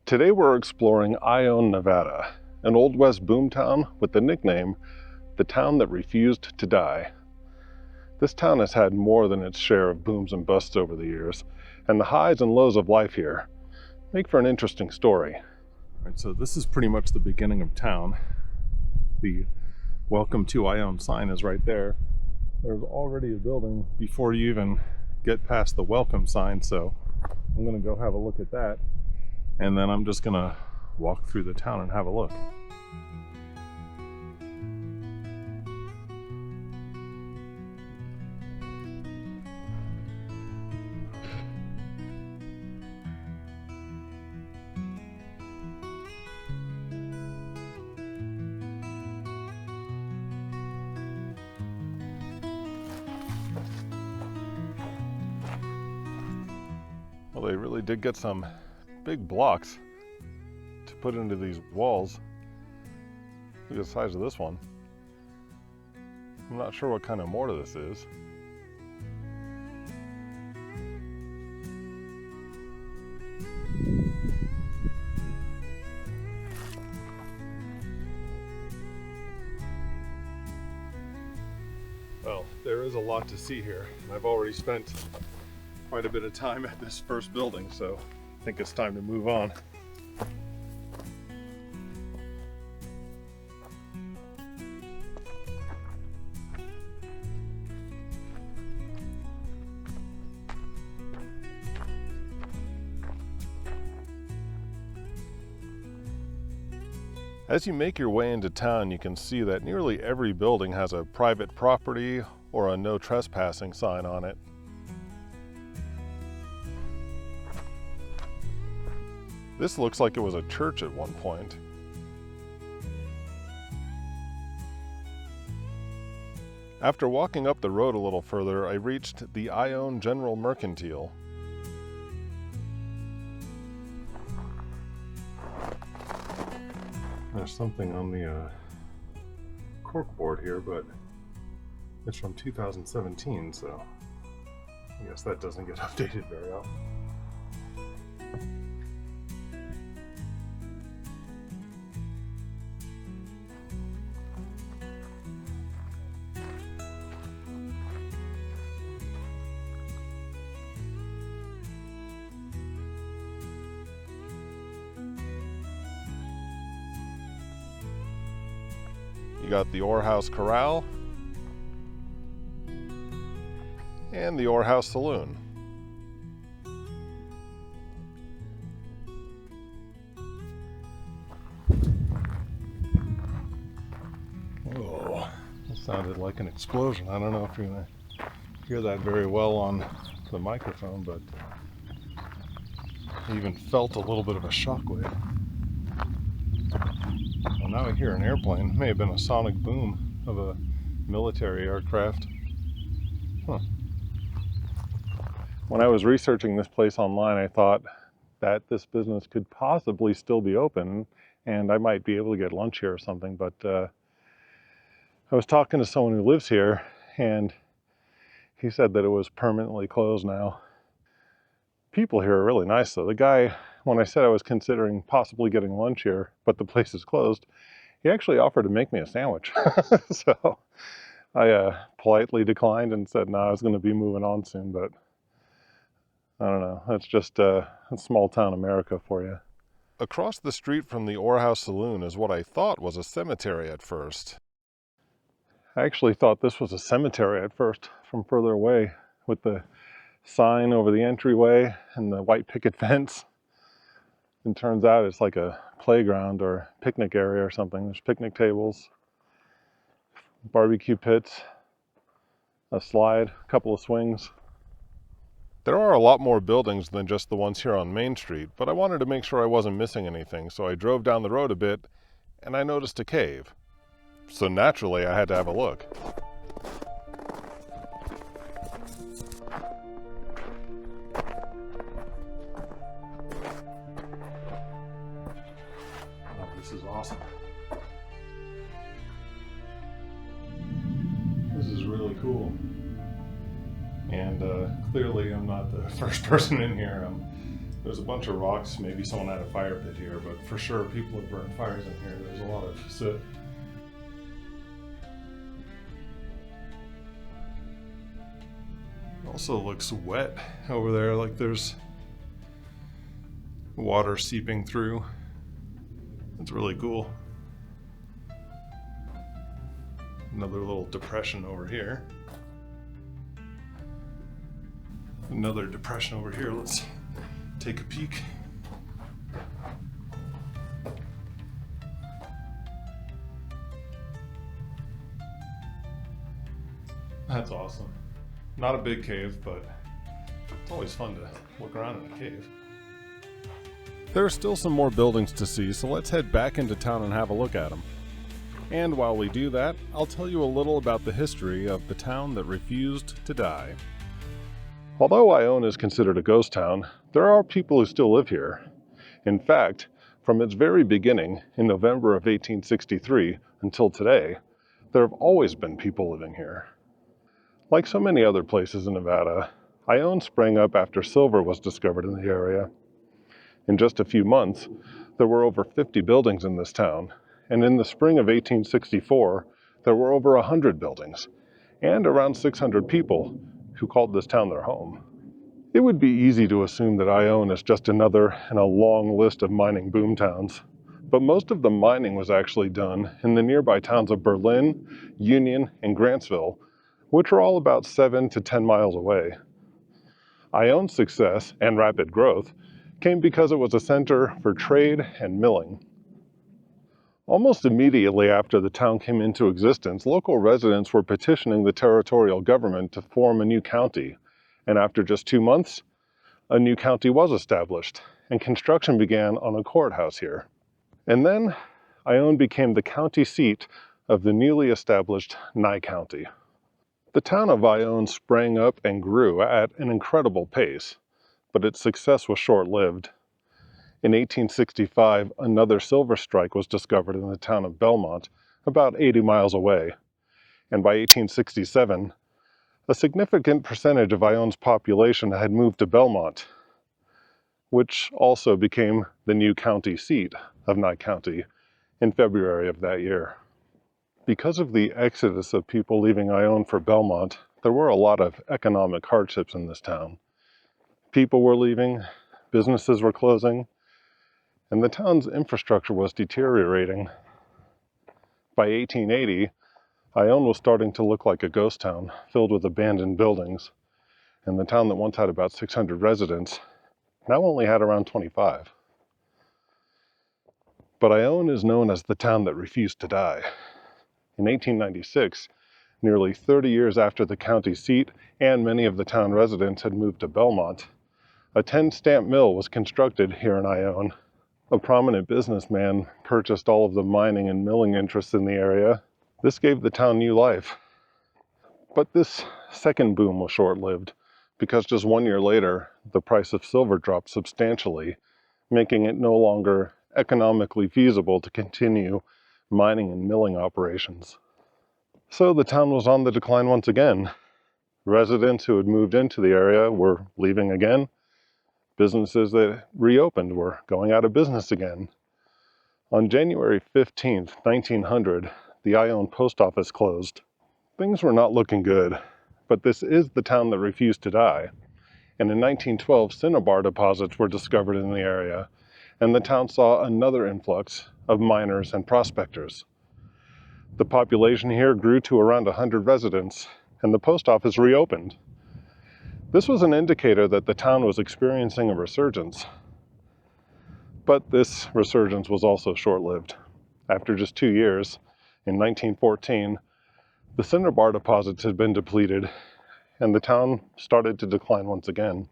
Today we're exploring Ione, Nevada, an Old West boomtown with the nickname, the town that refused to die. This town has had more than its share of booms and busts over the years, and the highs and lows of life here make for an interesting story. All right, so this is pretty much the beginning of town. The Welcome to Ione sign is right there. There's already a building before you even get past the welcome sign, so I'm gonna go have a look at that. And then I'm just gonna walk through the town and have a look. Well, they really did get some big blocks to put into these walls. Look at the size of this one. I'm not sure what kind of mortar this is. Well, there is a lot to see here. I've already spent quite a bit of time at this first building, so I think it's time to move on. As you make your way into town, you can see that nearly every building has a private property or a no trespassing sign on it. This looks like it was a church at one point. After walking up the road a little further, I reached the Ione General Mercantile. There's something on the corkboard here, but it's from 2017, so I guess that doesn't get updated very often. You got the Ore House Corral and the Ore House Saloon. Whoa, that sounded like an explosion. I don't know if you're gonna hear that very well on the microphone, but I even felt a little bit of a shockwave. Well, now I hear an airplane. It may have been a sonic boom of a military aircraft. Huh. When I was researching this place online, I thought that this business could possibly still be open and I might be able to get lunch here or something, but I was talking to someone who lives here and he said that it was permanently closed now. People here are really nice though. The guy, when I said I was considering possibly getting lunch here, but the place is closed, he actually offered to make me a sandwich. So I politely declined and said, no, I was going to be moving on soon, but I don't know. That's just small town America for you. Across the street from the Ore House Saloon is what I thought was a cemetery at first. I actually thought this was a cemetery at first from further away with the sign over the entryway and the white picket fence. And turns out it's like a playground or picnic area or something. There's picnic tables, barbecue pits, a slide, a couple of swings. There are a lot more buildings than just the ones here on Main Street, but I wanted to make sure I wasn't missing anything, so I drove down the road a bit and I noticed a cave. So naturally I had to have a look. This is awesome. This is really cool. And clearly I'm not the first person in here. There's a bunch of rocks. Maybe someone had a fire pit here, but for sure people have burned fires in here. There's a lot of soot. It also looks wet over there, like there's water seeping through. It's really cool. Another little depression over here. Another depression over here. Let's take a peek. That's awesome. Not a big cave, but it's always fun to look around in a cave. There are still some more buildings to see, so let's head back into town and have a look at them. And while we do that, I'll tell you a little about the history of the town that refused to die. Although Ione is considered a ghost town, there are people who still live here. In fact, from its very beginning, in November of 1863 until today, there have always been people living here. Like so many other places in Nevada, Ione sprang up after silver was discovered in the area. In just a few months, there were over 50 buildings in this town, and in the spring of 1864, there were over 100 buildings, and around 600 people who called this town their home. It would be easy to assume that Ione is just another in a long list of mining boom towns, but most of the mining was actually done in the nearby towns of Berlin, Union, and Grantsville, which are all about 7 to 10 miles away. Ione's success and rapid growth came because it was a center for trade and milling. Almost immediately after the town came into existence, local residents were petitioning the territorial government to form a new county, and after just 2 months, a new county was established, and construction began on a courthouse here. And then, Ione became the county seat of the newly established Nye County. The town of Ione sprang up and grew at an incredible pace, but its success was short-lived. In 1865, another silver strike was discovered in the town of Belmont, about 80 miles away. And by 1867, a significant percentage of Ione's population had moved to Belmont, which also became the new county seat of Nye County in February of that year. Because of the exodus of people leaving Ione for Belmont, there were a lot of economic hardships in this town. People were leaving, businesses were closing, and the town's infrastructure was deteriorating. By 1880, Ione was starting to look like a ghost town, filled with abandoned buildings, and the town that once had about 600 residents now only had around 25. But Ione is known as the town that refused to die. In 1896, nearly 30 years after the county seat and many of the town residents had moved to Belmont, a 10-stamp mill was constructed here in Ione. A prominent businessman purchased all of the mining and milling interests in the area. This gave the town new life. But this second boom was short-lived, because just 1 year later, the price of silver dropped substantially, making it no longer economically feasible to continue mining and milling operations. So the town was on the decline once again. Residents who had moved into the area were leaving again. Businesses that reopened were going out of business again. On January 15th, 1900, the Ione post office closed. Things were not looking good, but this is the town that refused to die. And in 1912, cinnabar deposits were discovered in the area, and the town saw another influx of miners and prospectors. The population here grew to around 100 residents, and the post office reopened. This was an indicator that the town was experiencing a resurgence. But this resurgence was also short-lived. After just 2 years, in 1914, the cinnabar deposits had been depleted, and the town started to decline once again.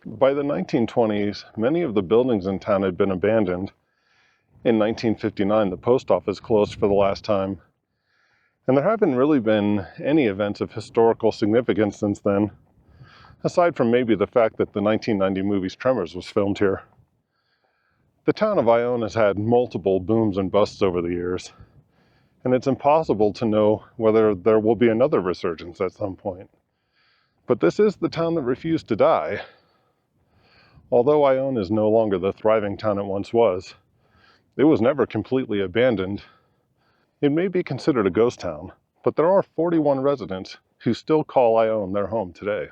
By the 1920s, many of the buildings in town had been abandoned. In 1959, the post office closed for the last time, and there haven't really been any events of historical significance since then, aside from maybe the fact that the 1990 movie Tremors was filmed here. The town of Ione has had multiple booms and busts over the years, and it's impossible to know whether there will be another resurgence at some point. But this is the town that refused to die. Although Ione is no longer the thriving town it once was, it was never completely abandoned. It may be considered a ghost town, but there are 41 residents who still call Ione their home today.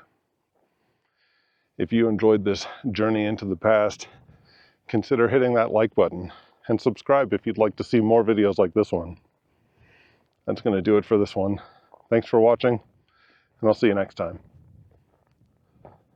If you enjoyed this journey into the past, consider hitting that like button and subscribe if you'd like to see more videos like this one. That's going to do it for this one. Thanks for watching, and I'll see you next time.